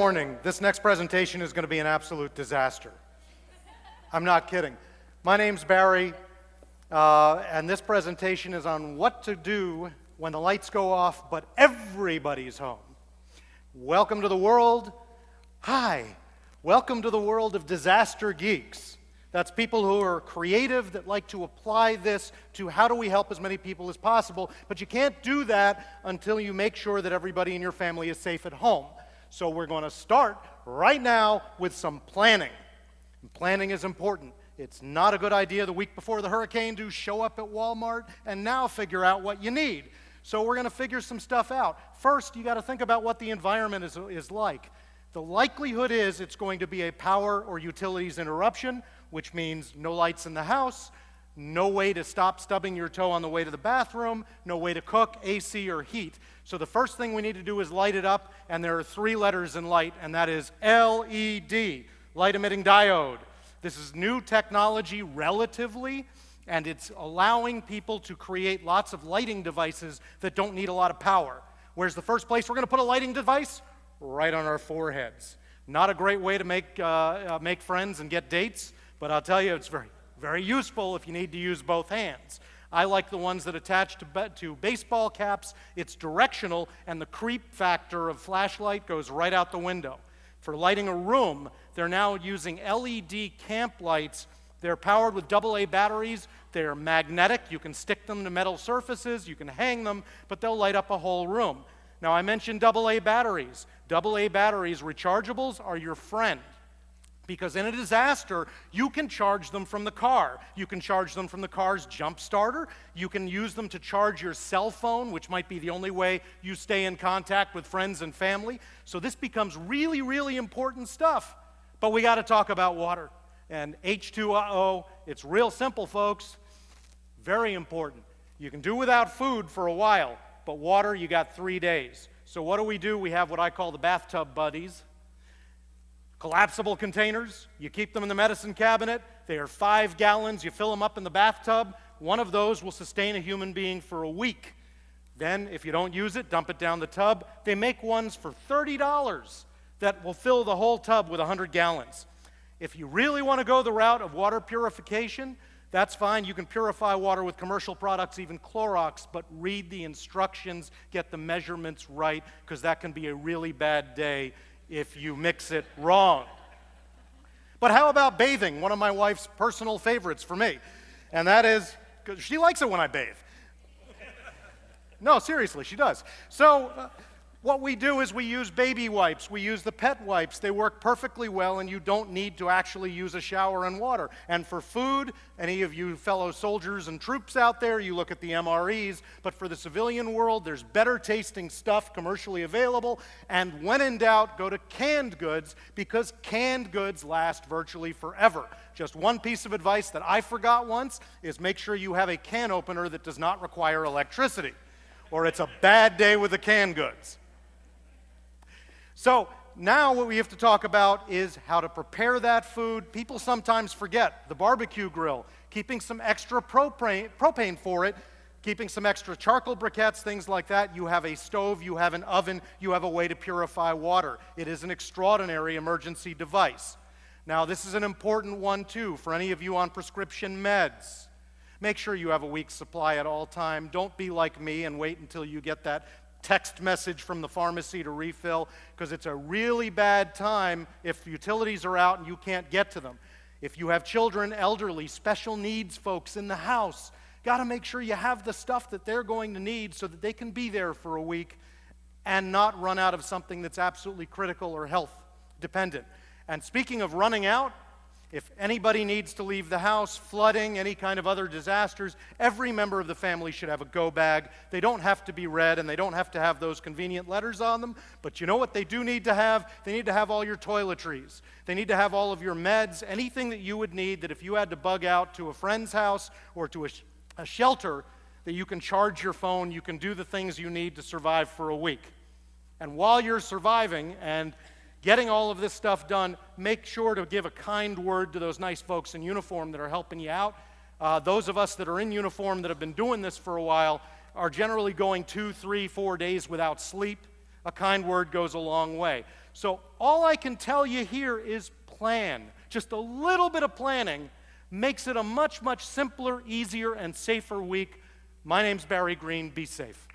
warning, this next presentation is going to be an absolute disaster. I'm not kidding. My name's Barry, and this presentation is on what to do when the lights go off, but everybody's home. Welcome to the world. Hi. Welcome to the world of disaster geeks. That's people who are creative, that like to apply this to how do we help as many people as possible, but you can't do that until you make sure that everybody in your family is safe at home. So we're going to start right now with some planning. And planning is important. It's not a good idea the week before the hurricane to show up at Walmart and now figure out what you need. So we're going to figure some stuff out. First, you got to think about what the environment is like. The likelihood is it's going to be a power or utilities interruption, which means no lights in the house, no way to stop stubbing your toe on the way to the bathroom, no way to cook, AC, or heat. So the first thing we need to do is light it up, and there are 3 letters in light, and that is LED, light emitting diode. This is new technology relatively, and it's allowing people to create lots of lighting devices that don't need a lot of power. Where's the first place we're going to put a lighting device? Right on our foreheads. Not a great way to make friends and get dates, but I'll tell you, it's very, very useful if you need to use both hands. I like the ones that attach to baseball caps. It's directional, and the creep factor of flashlight goes right out the window. For lighting a room, they're now using LED camp lights. They're powered with AA batteries. They're magnetic. You can stick them to metal surfaces. You can hang them, but they'll light up a whole room. Now, I mentioned AA batteries. AA batteries, rechargeables, are your friend. Because in a disaster, you can charge them from the car. You can charge them from the car's jump starter. You can use them to charge your cell phone, which might be the only way you stay in contact with friends and family. So this becomes really, really important stuff. But we got to talk about water. And H2O, it's real simple, folks. Very important. You can do without food for a while, but water, you got 3 days. So what do? We have what I call the bathtub buddies. Collapsible containers, you keep them in the medicine cabinet. They are 5 gallons. You fill them up in the bathtub. One of those will sustain a human being for a week. Then, if you don't use it, dump it down the tub. They make ones for $30 that will fill the whole tub with 100 gallons. If you really want to go the route of water purification, that's fine. You can purify water with commercial products, even Clorox, but read the instructions, get the measurements right, because that can be a really bad day if you mix it wrong. But how about bathing? One of my wife's personal favorites for me. And that is, because she likes it when I bathe. No, seriously, she does. So what we do is we use baby wipes. We use the pet wipes. They work perfectly well, and you don't need to actually use a shower and water. And for food, any of you fellow soldiers and troops out there, you look at the MREs. But for the civilian world, there's better tasting stuff commercially available. And when in doubt, go to canned goods, because canned goods last virtually forever. Just one piece of advice that I forgot once is make sure you have a can opener that does not require electricity, or it's a bad day with the canned goods. So now what we have to talk about is how to prepare that food. People sometimes forget the barbecue grill, keeping some extra propane for it, keeping some extra charcoal briquettes, things like that. You have a stove, you have an oven, you have a way to purify water. It is an extraordinary emergency device. Now, this is an important one, too, for any of you on prescription meds. Make sure you have a week's supply at all time. Don't be like me and wait until you get that text message from the pharmacy to refill, because it's a really bad time if utilities are out and you can't get to them. If you have children, elderly, special needs folks in the house, got to make sure you have the stuff that they're going to need so that they can be there for a week and not run out of something that's absolutely critical or health dependent. And speaking of running out, if anybody needs to leave the house, flooding, any kind of other disasters, every member of the family should have a go bag. They don't have to be red, and they don't have to have those convenient letters on them. But you know what they do need to have? They need to have all your toiletries. They need to have all of your meds, anything that you would need that if you had to bug out to a friend's house or to a shelter, that you can charge your phone, you can do the things you need to survive for a week. And while you're surviving and getting all of this stuff done, make sure to give a kind word to those nice folks in uniform that are helping you out. Those of us that are in uniform that have been doing this for a while are generally going 2, 3, 4 days without sleep. A kind word goes a long way. So all I can tell you here is plan. Just a little bit of planning makes it a much, much simpler, easier, and safer week. My name's Barry Greene. Be safe.